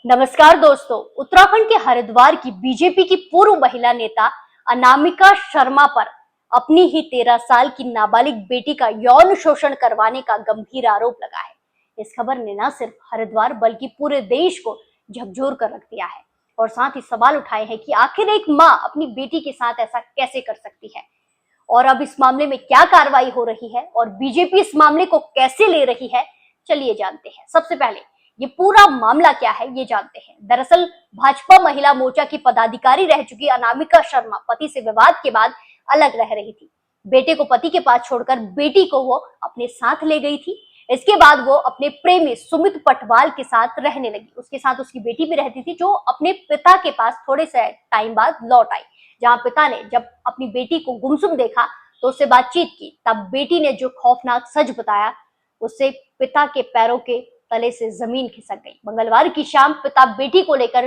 नमस्कार दोस्तों। उत्तराखंड के हरिद्वार की बीजेपी की पूर्व महिला नेता अनामिका शर्मा पर अपनी ही 13 साल की नाबालिग बेटी का यौन शोषण करवाने का गंभीर आरोप लगा है। इस खबर ने न सिर्फ हरिद्वार बल्कि पूरे देश को झकझोर कर रख दिया है और साथ ही सवाल उठाए हैं कि आखिर एक मां अपनी बेटी के साथ ऐसा कैसे कर सकती है और अब इस मामले में क्या कार्रवाई हो रही है और बीजेपी इस मामले को कैसे ले रही है, चलिए जानते हैं। सबसे पहले ये पूरा मामला क्या है ये जानते हैं। दरअसल भाजपा महिला मोर्चा की पदाधिकारी रह चुकी अनामिका शर्मा पति से विवाद के बाद अलग रह रही थी। बेटे को पति के पास छोड़कर बेटी को वो अपने साथ ले गई थी। इसके बाद वो अपने प्रेमी सुमित पटवाल के साथ रहने लगी। उसके साथ उसकी बेटी भी रहती थी, जो अपने पिता के पास थोड़े से टाइम बाद लौट आई। जहां पिता ने जब अपनी बेटी को गुमसुम देखा तो उससे बातचीत की, तब बेटी ने जो खौफनाक सच बताया उससे पिता के पैरों के तले से जमीन खिसक गई। मंगलवार की शाम पिता बेटी को लेकर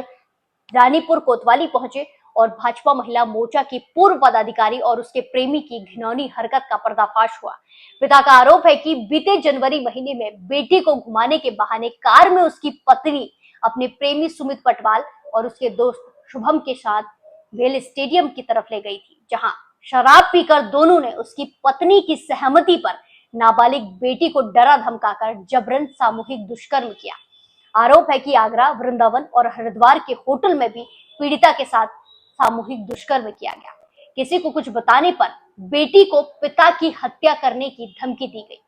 रानीपुर कोतवाली पहुंचे और भाजपा महिला मोर्चा की पूर्व पदाधिकारी और उसके प्रेमी की घिनौनी हरकत का पर्दाफाश हुआ। पिता का आरोप है कि बीते जनवरी महीने में बेटी को घुमाने के बहाने कार में उसकी पत्नी अपने प्रेमी सुमित पटवाल और उसके दोस्त शुभम के साथ वेल स्टेडियम की तरफ ले गई थी, जहां शराब पीकर दोनों ने उसकी पत्नी की सहमति पर नाबालिग बेटी को डरा धमकाकर जबरन सामूहिक दुष्कर्म किया। आरोप है कि आगरा, वृंदावन और हरिद्वार के होटल में भी पीड़िता के साथ सामूहिक दुष्कर्म किया गया। किसी को कुछ बताने पर बेटी को पिता की हत्या करने की धमकी दी गई।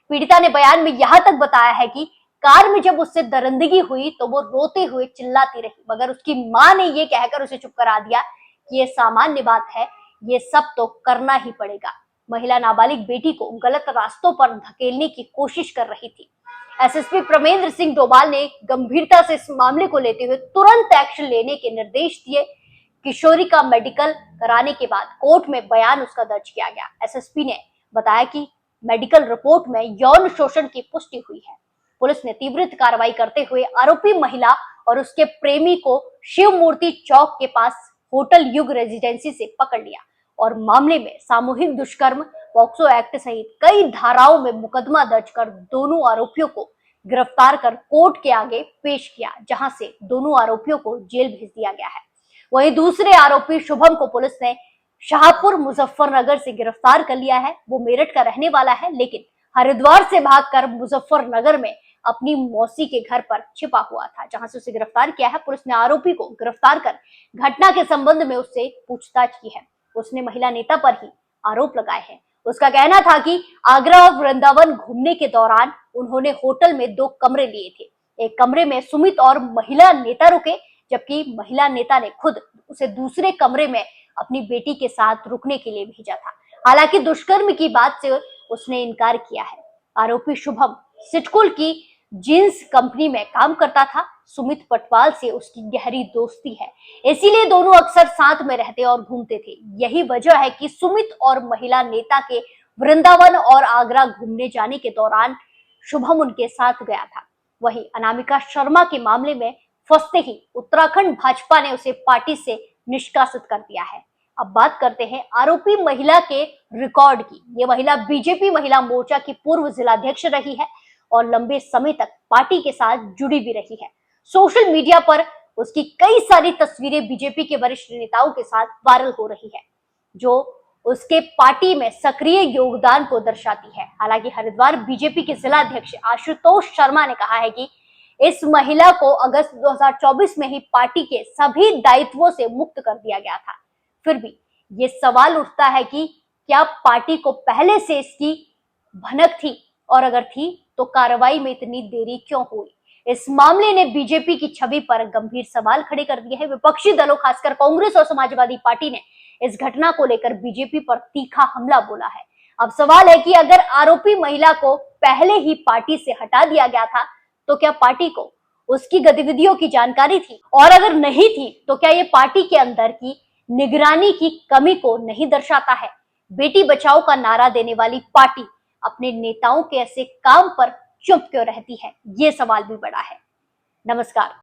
पीड़िता ने बयान में यहां तक बताया है कि कार में जब उससे दरिंदगी हुई तो वो रोते हुए चिल्लाती रही, मगर उसकी मां ने ये कहकर उसे चुप करा दिया कि ये सामान्य बात है, ये सब तो करना ही पड़ेगा। महिला नाबालिग बेटी को गलत रास्तों पर धकेलने की कोशिश कर रही थी। एसएसपी प्रमेंद्र सिंह डोभाल ने गंभीरता से इस मामले को लेते हुए तुरंत एक्शन लेने के निर्देश दिए। किशोरी का मेडिकल कराने के बाद कोर्ट में बयान उसका दर्ज किया गया। एसएसपी ने बताया कि मेडिकल रिपोर्ट में यौन शोषण की पुष्टि हुई है। पुलिस ने तीव्र कार्रवाई करते हुए आरोपी महिला और उसके प्रेमी को शिव मूर्ति चौक के पास होटल युग रेजिडेंसी से पकड़ लिया और मामले में सामूहिक दुष्कर्म, पॉक्सो एक्ट सहित कई धाराओं में मुकदमा दर्ज कर दोनों आरोपियों को गिरफ्तार कर कोर्ट के आगे पेश किया, जहां से दोनों आरोपियों को जेल भेज दिया गया है। वहीं दूसरे आरोपी शुभम को पुलिस ने शाहपुर मुजफ्फरनगर से गिरफ्तार कर लिया है। वो मेरठ का रहने वाला है, लेकिन हरिद्वार से भागकर मुजफ्फरनगर में अपनी मौसी के घर पर छिपा हुआ था, जहां से उसे गिरफ्तार किया है। पुलिस ने आरोपी को गिरफ्तार कर घटना के संबंध में उससे पूछताछ की है। उसने महिला नेता पर ही आरोप लगाए हैं। उसका कहना था कि आगरा और वृंदावन घूमने के दौरान उन्होंने होटल में 2 कमरे लिए थे। एक कमरे में सुमित और महिला नेता रुके, जबकि महिला नेता ने खुद उसे दूसरे कमरे में अपनी बेटी के साथ रुकने के लिए भेजा था। हालांकि दुष्कर्म की बात से उसने इनकार किया है। आरोपी शुभम सिटकुल की जींस कंपनी में काम करता था। सुमित पटवाल से उसकी गहरी दोस्ती है, इसीलिए दोनों अक्सर साथ में रहते और घूमते थे। यही वजह है कि सुमित और महिला नेता के वृंदावन और आगरा घूमने जाने के दौरान शुभम उनके साथ गया था। वहीं अनामिका शर्मा के मामले में फंसते ही उत्तराखंड भाजपा ने उसे पार्टी से निष्कासित कर दिया है। अब बात करते हैं आरोपी महिला के रिकॉर्ड की। ये महिला बीजेपी महिला मोर्चा की पूर्व जिलाध्यक्ष रही है और लंबे समय तक पार्टी के साथ जुड़ी भी रही है। सोशल मीडिया पर उसकी कई सारी तस्वीरें बीजेपी के वरिष्ठ नेताओं के साथ वायरल हो रही है, जो उसके पार्टी में सक्रिय योगदान को दर्शाती है। हालांकि हरिद्वार बीजेपी के जिलाध्यक्ष आशुतोष शर्मा ने कहा है कि इस महिला को अगस्त 2024 में ही पार्टी के सभी दायित्वों से मुक्त कर दिया गया था। फिर भी ये सवाल उठता है कि क्या पार्टी को पहले से इसकी भनक थी, और अगर थी तो कार्रवाई में इतनी देरी क्यों हुई? इस मामले ने बीजेपी की छवि पर गंभीर सवाल खड़े कर दिए हैं। विपक्षी दलों, खासकर कांग्रेस और समाजवादी पार्टी ने इस घटना को लेकर बीजेपी पर तीखा हमला बोला है। अब सवाल है कि अगर आरोपी महिला को पहले ही पार्टी से हटा दिया गया था तो क्या पार्टी को उसकी गतिविधियों की जानकारी थी, और अगर नहीं थी तो क्या ये पार्टी के अंदर की निगरानी की कमी को नहीं दर्शाता है? बेटी बचाओ का नारा देने वाली पार्टी अपने नेताओं के ऐसे काम पर चुप क्यों रहती है? ये सवाल भी बड़ा है। नमस्कार।